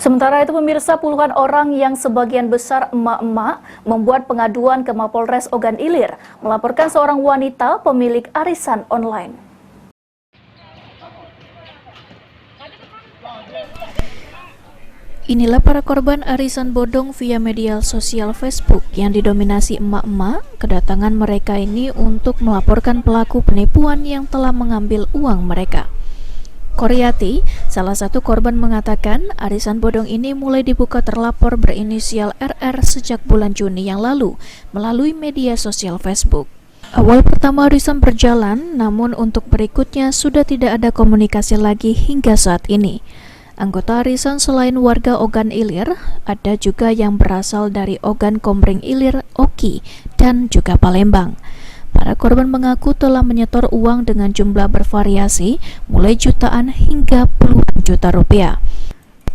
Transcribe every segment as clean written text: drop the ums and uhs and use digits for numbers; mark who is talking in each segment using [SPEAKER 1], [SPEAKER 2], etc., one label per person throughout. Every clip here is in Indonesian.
[SPEAKER 1] Sementara itu pemirsa, puluhan orang yang sebagian besar emak-emak membuat pengaduan ke Mapolres Ogan Ilir melaporkan seorang wanita pemilik arisan online. Inilah para korban arisan bodong via media sosial Facebook yang didominasi emak-emak. Kedatangan mereka ini untuk melaporkan pelaku penipuan yang telah mengambil uang mereka. Koryati, salah satu korban, mengatakan arisan bodong ini mulai dibuka terlapor berinisial RR sejak bulan Juni yang lalu melalui media sosial Facebook. Awal pertama arisan berjalan, namun untuk berikutnya sudah tidak ada komunikasi lagi hingga saat ini. Anggota arisan selain warga Ogan Ilir, ada juga yang berasal dari Ogan Komering Ilir, Oki, dan juga Palembang. Para korban mengaku telah menyetor uang dengan jumlah bervariasi, mulai jutaan hingga puluhan juta rupiah.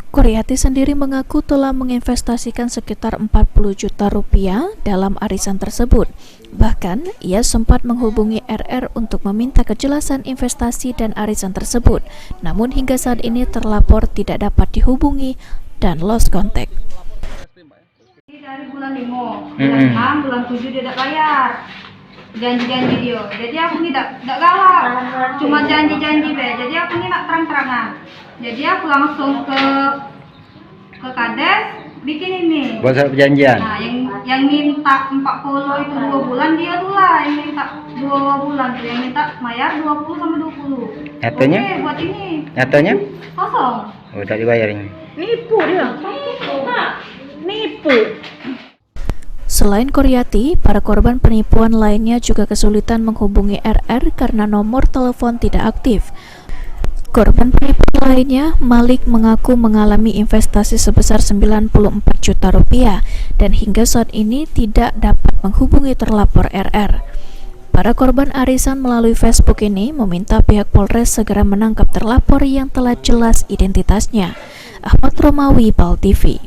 [SPEAKER 1] Koryati sendiri mengaku telah menginvestasikan sekitar 40 juta rupiah dalam arisan tersebut. Bahkan, ia sempat menghubungi RR untuk meminta kejelasan investasi dan arisan tersebut. Namun hingga saat ini terlapor tidak dapat dihubungi dan lost contact.
[SPEAKER 2] Dari bulan 5, bulan 6, bulan 7 dia tidak bayar. Janji-janji dia, jadi aku tidak galak, cuma janji-janji be. Jadi aku ini nak terang-terangan. Jadi aku langsung ke kades bikin ini.
[SPEAKER 3] Buat surat perjanjian.
[SPEAKER 2] Nah, yang minta 40 itu 2 bulan, dia tuh lah yang minta 2 bulan tuh, yang minta bayar 20 sampai 20.
[SPEAKER 3] Nyatanya?
[SPEAKER 2] Oke, buat ini.
[SPEAKER 3] Nyatanya?
[SPEAKER 2] Kosong.
[SPEAKER 3] Oh, tak dibayar ini.
[SPEAKER 2] Nipu dia. Nipu.
[SPEAKER 1] Selain Koryati, para korban penipuan lainnya juga kesulitan menghubungi RR karena nomor telepon tidak aktif. Korban penipuan lainnya, Malik, mengaku mengalami investasi sebesar 94 juta rupiah dan hingga saat ini tidak dapat menghubungi terlapor RR. Para korban arisan melalui Facebook ini meminta pihak Polres segera menangkap terlapor yang telah jelas identitasnya. Ahmad Romawi, PAL TV.